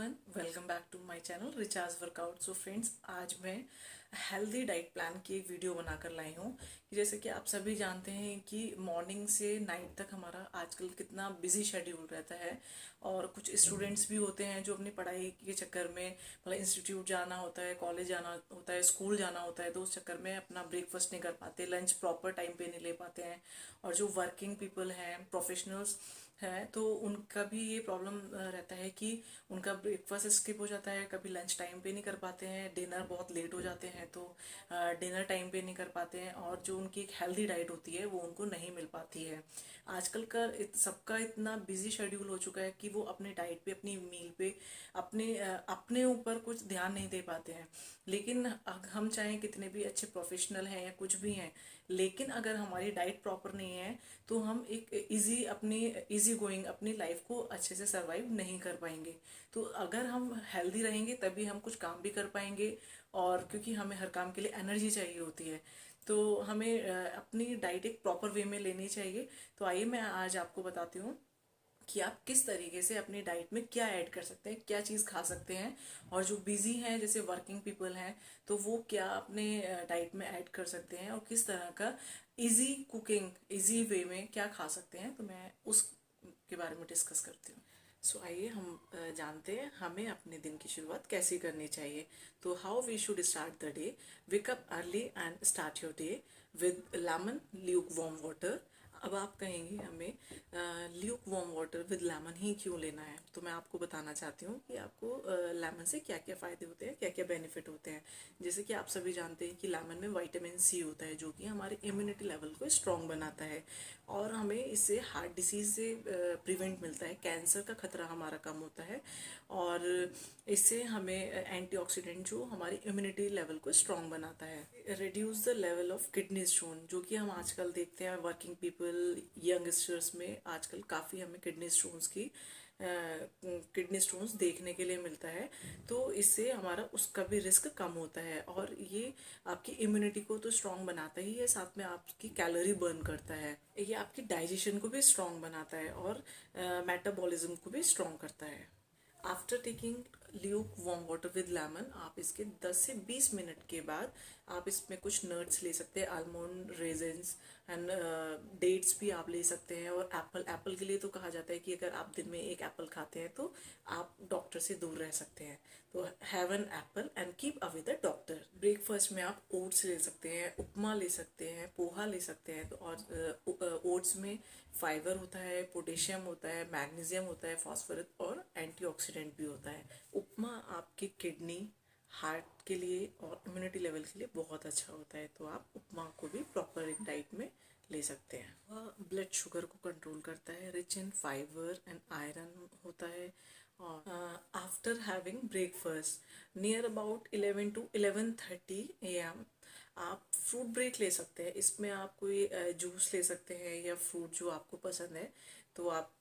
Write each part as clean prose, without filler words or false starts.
Everyone, welcome back to my channel recharge workout. So friends, आज मैं healthy diet plan की एक video बनाकर लाई हूँ कि जैसे कि आप सभी जानते हैं कि मॉर्निंग से नाइट तक हमारा आजकल कितना बिजी शेड्यूल रहता है। और कुछ स्टूडेंट्स भी होते हैं जो अपनी पढ़ाई के चक्कर में मतलब इंस्टीट्यूट जाना होता है, कॉलेज जाना होता है, स्कूल जाना होता है, तो उस चक्कर में अपना ब्रेकफास्ट नहीं कर पाते, लंच प्रॉपर टाइम पे नहीं ले पाते हैं। और जो वर्किंग पीपल हैं, प्रोफेशनल्स है, तो उनका भी ये प्रॉब्लम रहता है कि उनका ब्रेकफास्ट स्किप हो जाता है, कभी लंच टाइम पे नहीं कर पाते हैं, डिनर बहुत लेट हो जाते हैं तो डिनर टाइम पे नहीं कर पाते हैं, और जो उनकी एक हेल्दी डाइट होती है वो उनको नहीं मिल पाती है। आजकल का सबका इतना बिजी शेड्यूल हो चुका है कि वो अपने डाइट पे, अपनी मील पे, अपने ऊपर कुछ ध्यान नहीं दे पाते हैं। लेकिन हम चाहें कितने भी अच्छे प्रोफेशनल हैं या कुछ भी हैं, लेकिन अगर हमारी डाइट प्रॉपर नहीं है तो हम एक इजी गोइंग अपनी लाइफ को अच्छे से सरवाइव नहीं कर पाएंगे। तो अगर हम हेल्दी रहेंगे तभी हम कुछ काम भी कर पाएंगे, और क्योंकि हमें हर काम के लिए एनर्जी चाहिए होती है, तो हमें अपनी डाइट एक प्रॉपर वे में लेनी चाहिए। तो आइए मैं आज आपको बताती हूँ कि आप किस तरीके से अपनी डाइट में क्या ऐड कर सकते हैं, क्या चीज़ खा सकते हैं। और जो बिजी हैं, जैसे वर्किंग पीपल हैं, तो वो क्या अपने डाइट में ऐड कर सकते हैं, और किस तरह का इजी कुकिंग, इजी वे में क्या खा सकते हैं, तो मैं उस के बारे में डिस्कस करती हूँ। सो आइए हम जानते हैं हमें अपने दिन की शुरुआत कैसे करनी चाहिए। तो how we should start the day. Wake up early and start your day with lemon lukewarm water. अब आप कहेंगे हमें lukewarm water with lemon ही क्यों लेना है, तो मैं आपको बताना चाहती हूँ कि आपको लेमन से क्या क्या फ़ायदे होते हैं, क्या क्या बेनिफिट होते हैं। जैसे कि आप सभी जानते हैं कि लेमन में विटामिन सी होता है, जो कि हमारे इम्यूनिटी लेवल को स्ट्रॉन्ग बनाता है, और हमें इससे हार्ट डिसीज़ से प्रिवेंट मिलता है, कैंसर का खतरा हमारा कम होता है, और इससे हमें एंटीऑक्सीडेंट जो हमारी इम्यूनिटी लेवल को स्ट्रॉन्ग बनाता है। Reduce the level of kidney stone, जो कि हम आजकल देखते हैं वर्किंग पीपल, यंगस्टर्स में आजकल काफ़ी हमें किडनी स्टोन्स देखने के लिए मिलता है। तो इससे हमारा उसका भी रिस्क कम होता है, और ये आपकी इम्यूनिटी को तो स्ट्रॉन्ग बनाता ही है, साथ में आपकी कैलोरी बर्न करता है, ये आपकी डाइजेशन को भी स्ट्रॉन्ग बनाता है, और मेटाबॉलिज्म को भी स्ट्रॉन्ग करता है। After taking Luke warm water with lemon, आप इसके 10 से 20 मिनट के बाद आप इसमें कुछ नट्स ले सकते हैं, आलमंड, रेजेंस एंड डेट्स भी आप ले सकते हैं। और एप्पल के लिए तो कहा जाता है कि अगर आप दिन में एक एप्पल खाते हैं तो आप डॉक्टर से दूर रह सकते हैं। तो have an apple and keep away the doctor. Breakfast में आप ओट्स ले सकते हैं, उपमा ले सकते हैं, पोहा ले सकते हैं। तो और ओट्स में फाइबर होता है, पोटेशियम होता है, मैग्नीशियम होता है, फास्फोरस और एंटीऑक्सीडेंट भी होता है। उपमा आपकी किडनी, हार्ट के लिए और इम्यूनिटी लेवल के लिए बहुत अच्छा होता है, तो आप उपमा को भी प्रॉपर एक डाइट में ले सकते हैं। वह ब्लड शुगर को कंट्रोल करता है, rich in fibre and iron होता है। और after having breakfast near about 11 to 11:30 AM आप फ्रूट ब्रेक ले सकते हैं। इसमें आप कोई जूस ले सकते हैं या फ्रूट जो आपको पसंद है, तो आप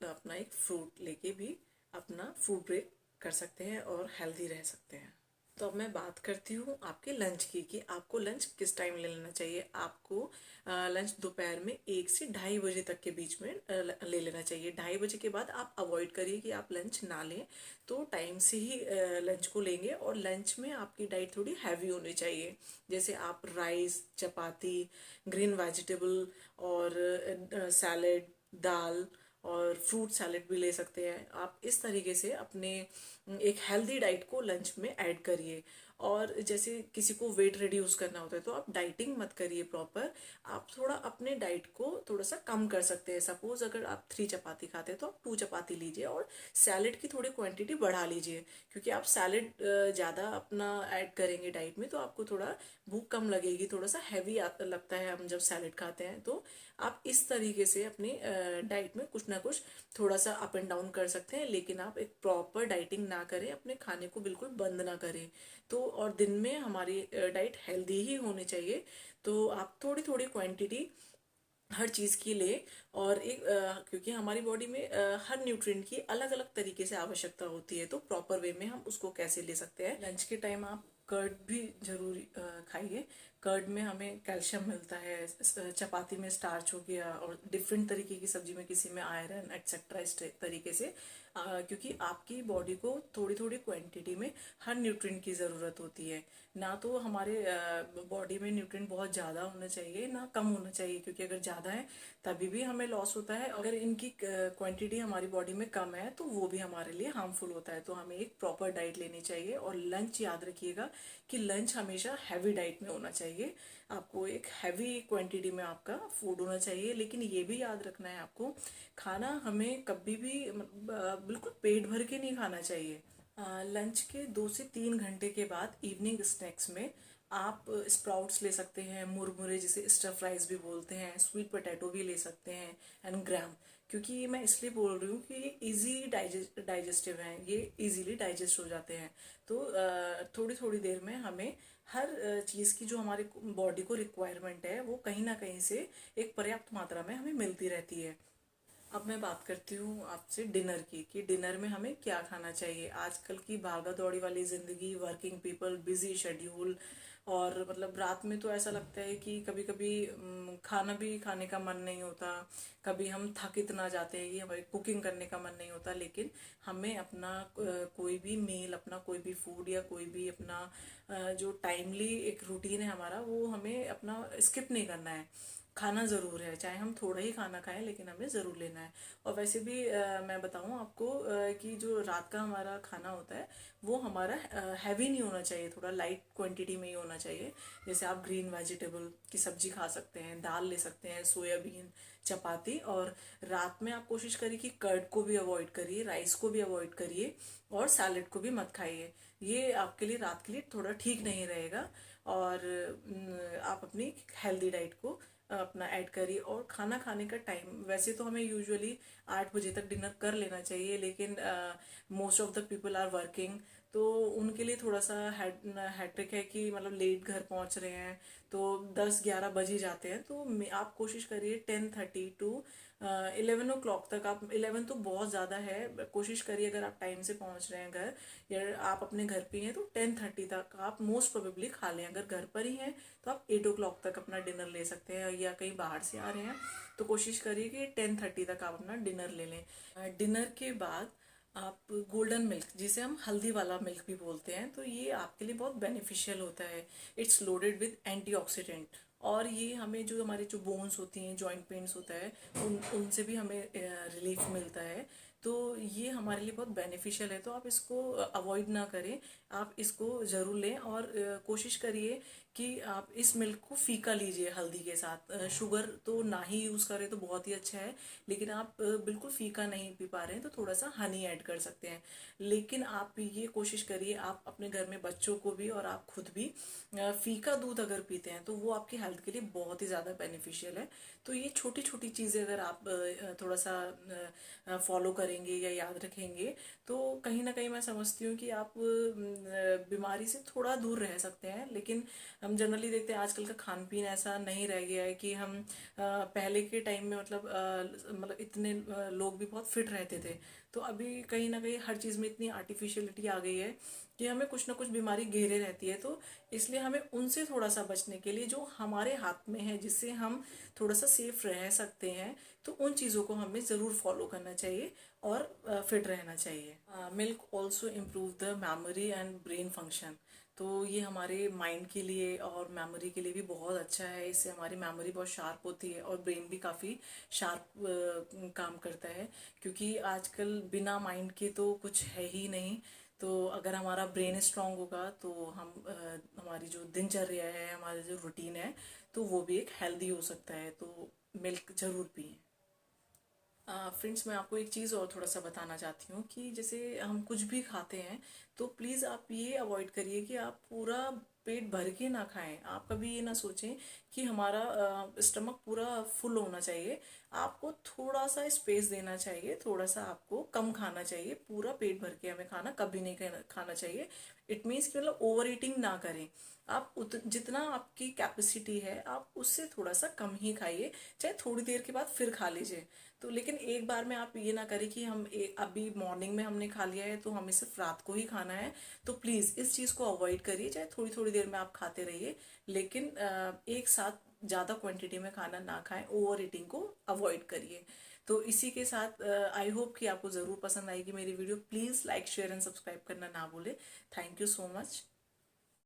अपना एक फ्रूट लेके भी अपना फ्रूट ब्रेक कर सकते हैं और हेल्दी रह सकते हैं। तो अब मैं बात करती हूँ आपके लंच की, कि आपको लंच किस टाइम ले लेना चाहिए। आपको लंच दोपहर में 1 से 2:30 बजे तक के बीच में ले लेना चाहिए। 2:30 बजे के बाद आप अवॉइड करिए कि आप लंच ना लें, तो टाइम से ही लंच को लेंगे। और लंच में आपकी डाइट थोड़ी हैवी होनी चाहिए, जैसे आप राइस, चपाती, ग्रीन वेजिटेबल और सैलेड, दाल और फ्रूट सैलेड भी ले सकते हैं। आप इस तरीके से अपने एक हेल्दी डाइट को लंच में ऐड करिए। और जैसे किसी को वेट रिड्यूस करना होता है तो आप डाइटिंग मत करिए प्रॉपर, आप थोड़ा अपने डाइट को थोड़ा सा कम कर सकते हैं। सपोज अगर आप 3 चपाती खाते हैं तो आप 2 चपाती लीजिए, और सैलेड की थोड़ी क्वांटिटी बढ़ा लीजिए, क्योंकि आप सैलेड ज़्यादा अपना ऐड करेंगे डाइट में तो आपको थोड़ा भूख कम लगेगी, थोड़ा सा हैवी लगता है हम जब सैलेड खाते हैं। तो आप इस तरीके से अपनी डाइट में कुछ ना कुछ थोड़ा सा अप एंड डाउन कर सकते हैं, लेकिन आप एक प्रॉपर डाइटिंग ना करें, अपने खाने को बिल्कुल बंद ना करें। तो और दिन में हमारी डाइट हेल्दी ही होनी चाहिए, तो आप थोड़ी थोड़ी क्वांटिटी हर चीज़ की ले। और एक क्योंकि हमारी बॉडी में हर न्यूट्रिएंट की अलग अलग तरीके से आवश्यकता होती है, तो प्रॉपर वे में हम उसको कैसे ले सकते हैं। लंच के टाइम आप कर्ड भी जरूर खाइए। कर्ड में हमें कैल्शियम मिलता है, चपाती में स्टार्च हो गया, और डिफरेंट तरीके की सब्जी में किसी में आयरन एक्सेट्रा, इस तरीके से क्योंकि आपकी बॉडी को थोड़ी थोड़ी क्वांटिटी में हर न्यूट्रिएंट की ज़रूरत होती है। ना तो हमारे बॉडी में न्यूट्रिएंट बहुत ज़्यादा होना चाहिए, ना कम होना चाहिए, क्योंकि अगर ज़्यादा है तभी भी हमें लॉस होता है। अगर इनकी क्वांटिटी हमारी बॉडी में कम है तो वो भी हमारे लिए हार्मफुल होता है। तो हमें एक प्रॉपर डाइट लेनी चाहिए। और लंच याद रखिएगा कि लंच हमेशा हैवी डाइट में होना चाहिए। आपको एक हैवी क्वांटिटी में आपका फूड होना चाहिए, लेकिन ये भी याद रखना है आपको, खाना हमें कभी भी बिल्कुल पेट भर के नहीं खाना चाहिए। लंच के 2 से 3 घंटे के बाद इवनिंग स्नैक्स में आप स्प्राउट्स ले सकते हैं, मुरमुरे जिसे स्टर फ्राइज भी बोलते हैं, स्वीट पोटैटो भी ले सकते हैं, एंड ग्राम। क्योंकि ये मैं इसलिए बोल रही हूँ कि ये इजी डाइजेस्टिव हैं, ये इजीली डाइजेस्ट हो जाते हैं। तो थोड़ी थोड़ी देर में हमें हर चीज़ की जो हमारे बॉडी को रिक्वायरमेंट है वो कहीं ना कहीं से एक पर्याप्त मात्रा में हमें मिलती रहती है। अब मैं बात करती हूँ आपसे डिनर की, कि डिनर में हमें क्या खाना चाहिए। आजकल की भागा दौड़ी वाली ज़िंदगी, वर्किंग पीपल, बिजी शेड्यूल, और मतलब रात में तो ऐसा लगता है कि कभी कभी खाना भी खाने का मन नहीं होता। कभी हम थक इतना जाते हैं कि हमें कुकिंग करने का मन नहीं होता। लेकिन हमें अपना कोई भी मील, अपना कोई भी फूड, या कोई भी अपना जो टाइमली एक रूटीन है हमारा, वो हमें अपना स्किप नहीं करना है। खाना ज़रूर है, चाहे हम थोड़ा ही खाना खाएं, लेकिन हमें ज़रूर लेना है। और वैसे भी मैं बताऊं आपको कि जो रात का हमारा खाना होता है वो हमारा हैवी नहीं होना चाहिए, थोड़ा लाइट क्वांटिटी में ही होना चाहिए। जैसे आप ग्रीन वेजिटेबल की सब्जी खा सकते हैं, दाल ले सकते हैं, सोयाबीन, चपाती। और रात में आप कोशिश करिए कि कर्ड को भी अवॉइड करिए, राइस को भी अवॉइड करिए, और सैलेड को भी मत खाइए। ये आपके लिए रात के लिए थोड़ा ठीक नहीं रहेगा। और आप अपनी हेल्दी डाइट को अपना ऐड करिए। और खाना खाने का टाइम, वैसे तो हमें यूजुअली 8 बजे तक डिनर कर लेना चाहिए, लेकिन most of the people are working, तो उनके लिए थोड़ा सा हैट्रिक है कि मतलब लेट घर पहुंच रहे हैं, तो 10-11 बज ही जाते हैं। तो आप कोशिश करिए 10:30 टू 11 o'clock तक। आप 11 तो बहुत ज़्यादा है, कोशिश करिए अगर आप टाइम से पहुंच रहे हैं घर, या आप अपने घर पे हैं, तो 10:30 तक आप मोस्ट प्रोबेबली खा लें। अगर घर पर ही हैं तो आप 8 o'clock तक अपना डिनर ले सकते हैं, या कहीं बाहर से आ रहे हैं तो कोशिश करिए कि 10:30 तक आप अपना डिनर ले लें। डिनर के बाद आप गोल्डन मिल्क, जिसे हम हल्दी वाला मिल्क भी बोलते हैं, तो ये आपके लिए बहुत बेनिफिशियल होता है। इट्स लोडेड विद एंटीऑक्सीडेंट, और ये हमें जो हमारे जो बोन्स होती हैं, जॉइंट पेन्स होता है, उनसे भी हमें रिलीफ मिलता है। तो ये हमारे लिए बहुत बेनिफिशियल है। तो आप इसको अवॉइड ना करें, आप इसको ज़रूर लें। और कोशिश करिए कि आप इस मिल्क को फीका लीजिए हल्दी के साथ। शुगर तो ना ही यूज़ करें तो बहुत ही अच्छा है, लेकिन आप बिल्कुल फीका नहीं पी पा रहे हैं तो थोड़ा सा हनी ऐड कर सकते हैं। लेकिन आप ये कोशिश करिए, आप अपने घर में बच्चों को भी और आप खुद भी फीका दूध अगर पीते हैं तो वो आपकी हेल्थ के लिए बहुत ही ज़्यादा बेनिफिशियल है। तो ये छोटी छोटी चीज़ें अगर आप थोड़ा सा फॉलो करेंगे या याद रखेंगे, तो कहीं ना कहीं मैं समझती हूँ कि आप बीमारी से थोड़ा दूर रह सकते हैं। लेकिन हम जनरली देखते हैं आजकल का खान पीन ऐसा नहीं रह गया है कि हम पहले के टाइम में मतलब इतने लोग भी बहुत फिट रहते थे। तो अभी कहीं ना कहीं हर चीज़ में इतनी आर्टिफिशियलिटी आ गई है कि हमें कुछ ना कुछ बीमारी घेरे रहती है। तो इसलिए हमें उनसे थोड़ा सा बचने के लिए, जो हमारे हाथ में है, जिससे हम थोड़ा सा सेफ रह सकते हैं, तो उन चीज़ों को हमें ज़रूर फॉलो करना चाहिए और फिट रहना चाहिए। Milk also improve the memory and brain function. तो ये हमारे माइंड के लिए और मेमोरी के लिए भी बहुत अच्छा है। इससे हमारी मेमोरी बहुत शार्प होती है और ब्रेन भी काफ़ी शार्प काम करता है। क्योंकि आजकल बिना माइंड के तो कुछ है ही नहीं। तो अगर हमारा ब्रेन स्ट्रांग होगा तो हम हमारी जो दिनचर्या है, हमारा जो रूटीन है, तो वो भी एक हेल्दी हो सकता है। तो मिल्क ज़रूर पिएं। फ्रेंड्स, मैं आपको एक चीज़ और थोड़ा सा बताना चाहती हूँ कि जैसे हम कुछ भी खाते हैं तो प्लीज़ आप ये अवॉइड करिए कि आप पूरा पेट भर के ना खाएं। आप कभी ये ना सोचें कि हमारा स्टमक पूरा फुल होना चाहिए। आपको थोड़ा सा स्पेस देना चाहिए, थोड़ा सा आपको कम खाना चाहिए, पूरा पेट भर के हमें खाना कभी नहीं खाना चाहिए। इट मीन्स कि मतलब ओवर ईटिंग ना करें। आप जितना आपकी कैपेसिटी है आप उससे थोड़ा सा कम ही खाइए, चाहे थोड़ी देर के बाद फिर खा लीजिए। तो लेकिन एक बार में आप ये ना करें कि अभी मॉर्निंग में हमने खा लिया है तो हमें सिर्फ रात को ही खाना है। तो प्लीज़ इस चीज़ को अवॉइड करिए, चाहे थोड़ी थोड़ी देर में आप खाते रहिए, लेकिन एक साथ ज़्यादा क्वांटिटी में खाना ना खाएं, ओवर ईटिंग को अवॉइड करिए। तो इसी के साथ आई होप कि आपको ज़रूर पसंद आएगी मेरी video. Please like share and subscribe करना ना भूले। Thank you so much.